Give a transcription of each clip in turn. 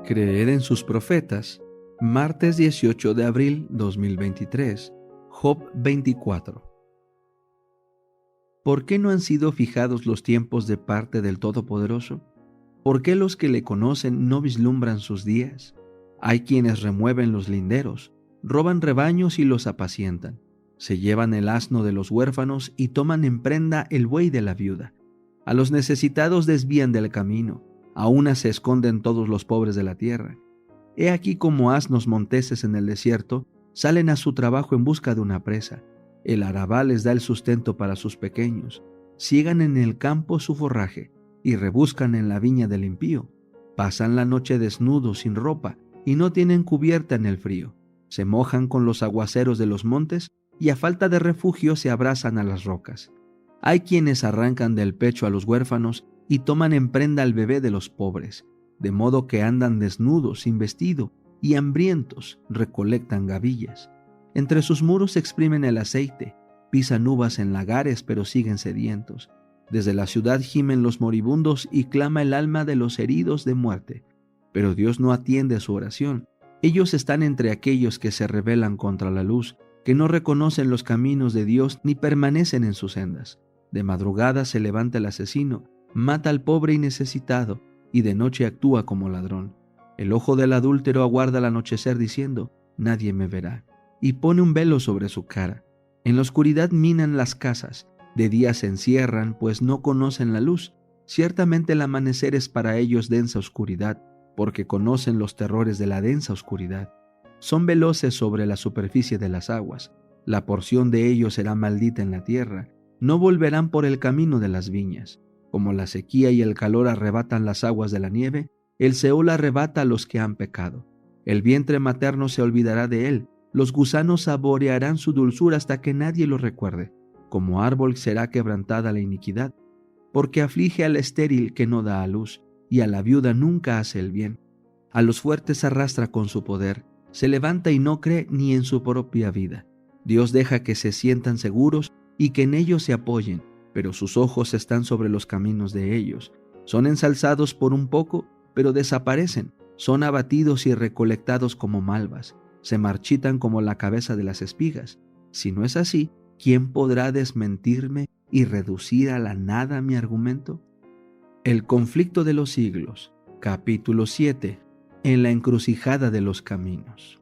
Creer en sus profetas. Martes 18 de abril 2023. Job 24. ¿Por qué no han sido fijados los tiempos de parte del Todopoderoso? ¿Por qué los que le conocen no vislumbran sus días? Hay quienes remueven los linderos, roban rebaños y los apacientan. Se llevan el asno de los huérfanos y toman en prenda el buey de la viuda. A los necesitados desvían del camino, a una se esconden todos los pobres de la tierra. He aquí como asnos monteses en el desierto, salen a su trabajo en busca de una presa. El arabá les da el sustento para sus pequeños. Siegan en el campo su forraje y rebuscan en la viña del impío. Pasan la noche desnudos, sin ropa, y no tienen cubierta en el frío. Se mojan con los aguaceros de los montes y a falta de refugio se abrazan a las rocas. Hay quienes arrancan del pecho a los huérfanos y toman en prenda al bebé de los pobres, de modo que andan desnudos, sin vestido, y hambrientos recolectan gavillas. Entre sus muros exprimen el aceite, pisan uvas en lagares, pero siguen sedientos. Desde la ciudad gimen los moribundos y clama el alma de los heridos de muerte. Pero Dios no atiende su oración. Ellos están entre aquellos que se rebelan contra la luz, que no reconocen los caminos de Dios ni permanecen en sus sendas. De madrugada se levanta el asesino, mata al pobre y necesitado, y de noche actúa como ladrón. El ojo del adúltero aguarda el anochecer diciendo, nadie me verá, y pone un velo sobre su cara. En la oscuridad minan las casas, de día se encierran, pues no conocen la luz. Ciertamente el amanecer es para ellos densa oscuridad, porque conocen los terrores de la densa oscuridad. Son veloces sobre la superficie de las aguas, la porción de ellos será maldita en la tierra, no volverán por el camino de las viñas. Como la sequía y el calor arrebatan las aguas de la nieve, el Seol arrebata a los que han pecado. El vientre materno se olvidará de él, los gusanos saborearán su dulzura hasta que nadie lo recuerde. Como árbol será quebrantada la iniquidad, porque aflige al estéril que no da a luz, y a la viuda nunca hace el bien. A los fuertes arrastra con su poder, se levanta y no cree ni en su propia vida. Dios deja que se sientan seguros y que en ellos se apoyen, pero sus ojos están sobre los caminos de ellos. Son ensalzados por un poco, pero desaparecen. Son abatidos y recolectados como malvas. Se marchitan como la cabeza de las espigas. Si no es así, ¿quién podrá desmentirme y reducir a la nada mi argumento? El conflicto de los siglos. Capítulo 7. En la encrucijada de los caminos.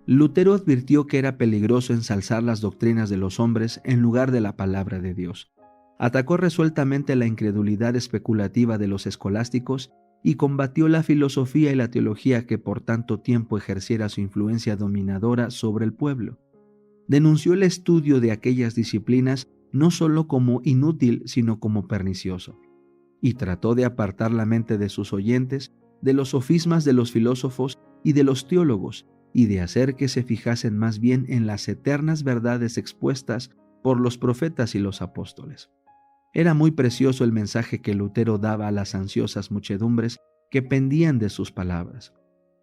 Lutero advirtió que era peligroso ensalzar las doctrinas de los hombres en lugar de la palabra de Dios. Atacó resueltamente la incredulidad especulativa de los escolásticos y combatió la filosofía y la teología que por tanto tiempo ejerciera su influencia dominadora sobre el pueblo. Denunció el estudio de aquellas disciplinas no solo como inútil, sino como pernicioso, y trató de apartar la mente de sus oyentes de los sofismas de los filósofos y de los teólogos, y de hacer que se fijasen más bien en las eternas verdades expuestas por los profetas y los apóstoles. Era muy precioso el mensaje que Lutero daba a las ansiosas muchedumbres que pendían de sus palabras.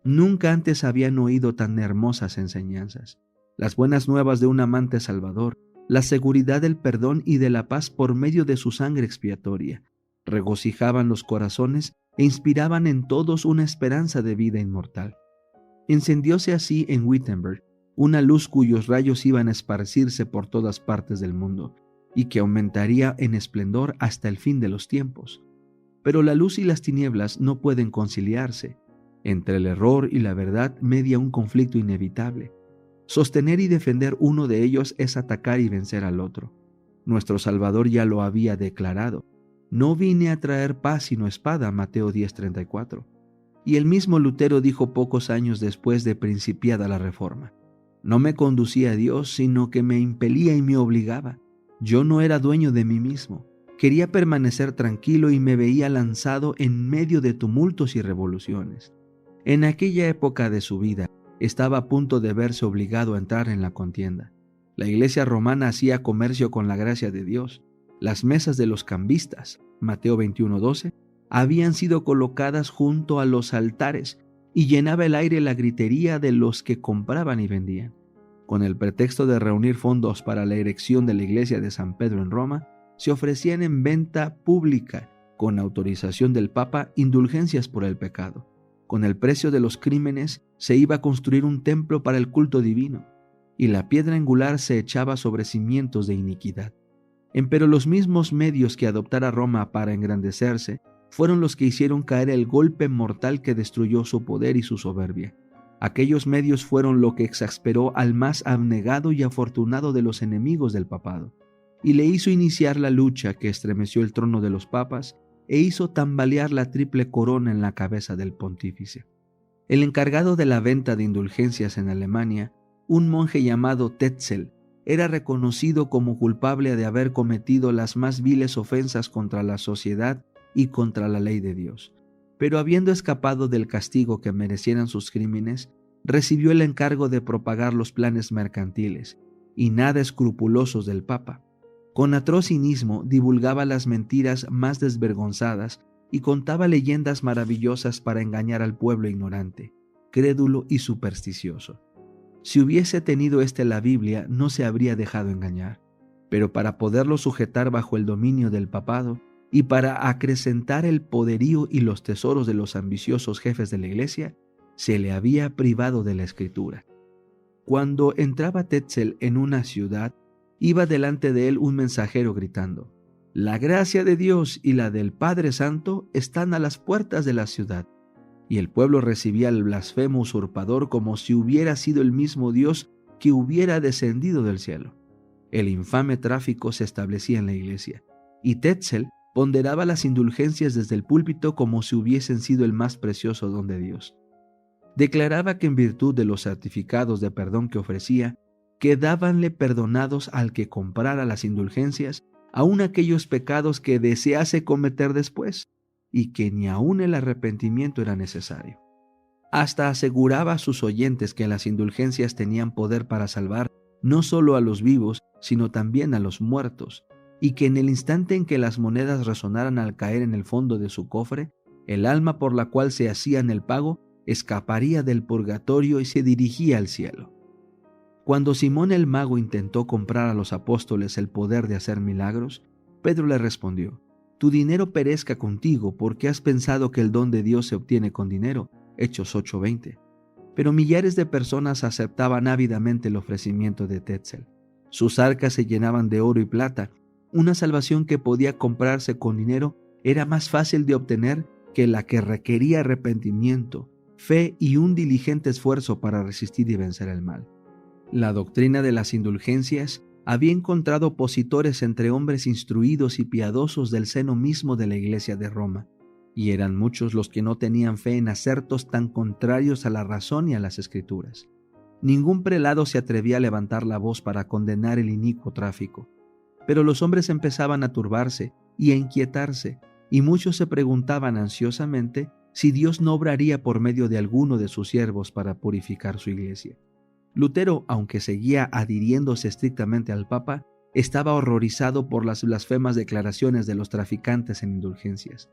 Nunca antes habían oído tan hermosas enseñanzas. Las buenas nuevas de un amante salvador, la seguridad del perdón y de la paz por medio de su sangre expiatoria, regocijaban los corazones e inspiraban en todos una esperanza de vida inmortal. Encendióse así en Wittenberg una luz cuyos rayos iban a esparcirse por todas partes del mundo, y que aumentaría en esplendor hasta el fin de los tiempos. Pero la luz y las tinieblas no pueden conciliarse. Entre el error y la verdad media un conflicto inevitable. Sostener y defender uno de ellos es atacar y vencer al otro. Nuestro Salvador ya lo había declarado. No vine a traer paz sino espada, Mateo 10:34. Y el mismo Lutero dijo pocos años después de principiada la Reforma: no me conducía a Dios, sino que me impelía y me obligaba. Yo no era dueño de mí mismo. Quería permanecer tranquilo y me veía lanzado en medio de tumultos y revoluciones. En aquella época de su vida, estaba a punto de verse obligado a entrar en la contienda. La iglesia romana hacía comercio con la gracia de Dios. Las mesas de los cambistas, Mateo 21:12, habían sido colocadas junto a los altares y llenaba el aire la gritería de los que compraban y vendían. Con el pretexto de reunir fondos para la erección de la iglesia de San Pedro en Roma, se ofrecían en venta pública, con autorización del Papa, indulgencias por el pecado. Con el precio de los crímenes se iba a construir un templo para el culto divino, y la piedra angular se echaba sobre cimientos de iniquidad. Empero los mismos medios que adoptara Roma para engrandecerse fueron los que hicieron caer el golpe mortal que destruyó su poder y su soberbia. Aquellos medios fueron lo que exasperó al más abnegado y afortunado de los enemigos del papado, y le hizo iniciar la lucha que estremeció el trono de los papas e hizo tambalear la triple corona en la cabeza del pontífice. El encargado de la venta de indulgencias en Alemania, un monje llamado Tetzel, era reconocido como culpable de haber cometido las más viles ofensas contra la sociedad y contra la ley de Dios. Pero habiendo escapado del castigo que merecieran sus crímenes, recibió el encargo de propagar los planes mercantiles y nada escrupulosos del Papa. Con atroz cinismo divulgaba las mentiras más desvergonzadas y contaba leyendas maravillosas para engañar al pueblo ignorante, crédulo y supersticioso. Si hubiese tenido la Biblia, no se habría dejado engañar, pero para poderlo sujetar bajo el dominio del papado y para acrecentar el poderío y los tesoros de los ambiciosos jefes de la Iglesia, se le había privado de la Escritura. Cuando entraba Tetzel en una ciudad, iba delante de él un mensajero gritando: «La gracia de Dios y la del Padre Santo están a las puertas de la ciudad». Y el pueblo recibía al blasfemo usurpador como si hubiera sido el mismo Dios que hubiera descendido del cielo. El infame tráfico se establecía en la iglesia, y Tetzel ponderaba las indulgencias desde el púlpito como si hubiesen sido el más precioso don de Dios. Declaraba que en virtud de los certificados de perdón que ofrecía, quedábanle perdonados al que comprara las indulgencias, aun aquellos pecados que desease cometer después, y que ni aun el arrepentimiento era necesario. Hasta aseguraba a sus oyentes que las indulgencias tenían poder para salvar no solo a los vivos, sino también a los muertos, y que en el instante en que las monedas resonaran al caer en el fondo de su cofre, el alma por la cual se hacían el pago escaparía del purgatorio y se dirigía al cielo. Cuando Simón el mago intentó comprar a los apóstoles el poder de hacer milagros, Pedro le respondió: «Tu dinero perezca contigo, porque has pensado que el don de Dios se obtiene con dinero». Hechos 8:20. Pero millares de personas aceptaban ávidamente el ofrecimiento de Tetzel. Sus arcas se llenaban de oro y plata. Una salvación que podía comprarse con dinero era más fácil de obtener que la que requería arrepentimiento, fe y un diligente esfuerzo para resistir y vencer el mal. La doctrina de las indulgencias había encontrado opositores entre hombres instruidos y piadosos del seno mismo de la Iglesia de Roma, y eran muchos los que no tenían fe en acertos tan contrarios a la razón y a las Escrituras. Ningún prelado se atrevía a levantar la voz para condenar el inicuo tráfico, pero los hombres empezaban a turbarse y a inquietarse, y muchos se preguntaban ansiosamente si Dios no obraría por medio de alguno de sus siervos para purificar su iglesia. Lutero, aunque seguía adhiriéndose estrictamente al Papa, estaba horrorizado por las blasfemas declaraciones de los traficantes en indulgencias.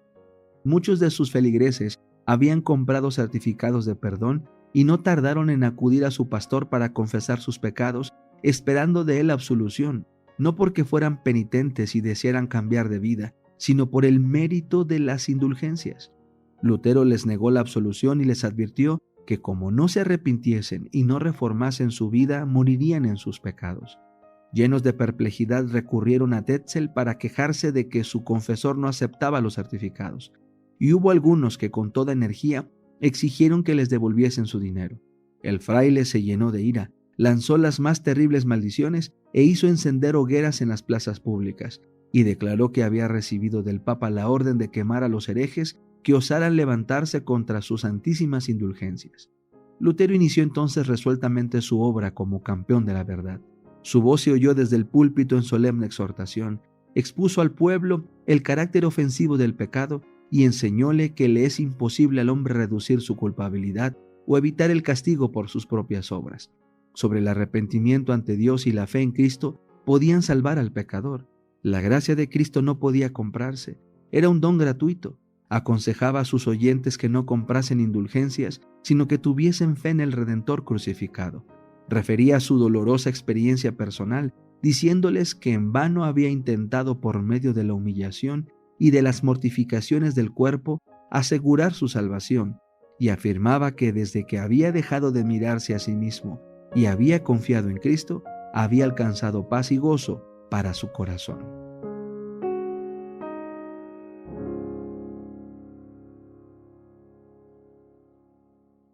Muchos de sus feligreses habían comprado certificados de perdón y no tardaron en acudir a su pastor para confesar sus pecados, esperando de él absolución, no porque fueran penitentes y desearan cambiar de vida, sino por el mérito de las indulgencias. Lutero les negó la absolución y les advirtió que como no se arrepintiesen y no reformasen su vida, morirían en sus pecados. Llenos de perplejidad recurrieron a Tetzel para quejarse de que su confesor no aceptaba los certificados, y hubo algunos que con toda energía exigieron que les devolviesen su dinero. El fraile se llenó de ira, lanzó las más terribles maldiciones e hizo encender hogueras en las plazas públicas, y declaró que había recibido del Papa la orden de quemar a los herejes que osaran levantarse contra sus santísimas indulgencias. Lutero inició entonces resueltamente su obra como campeón de la verdad. Su voz se oyó desde el púlpito en solemne exhortación, expuso al pueblo el carácter ofensivo del pecado y enseñóle que le es imposible al hombre reducir su culpabilidad o evitar el castigo por sus propias obras. Sobre el arrepentimiento ante Dios y la fe en Cristo podían salvar al pecador. La gracia de Cristo no podía comprarse, era un don gratuito. Aconsejaba a sus oyentes que no comprasen indulgencias, sino que tuviesen fe en el Redentor crucificado. Refería su dolorosa experiencia personal, diciéndoles que en vano había intentado por medio de la humillación y de las mortificaciones del cuerpo asegurar su salvación, y afirmaba que desde que había dejado de mirarse a sí mismo y había confiado en Cristo, había alcanzado paz y gozo para su corazón.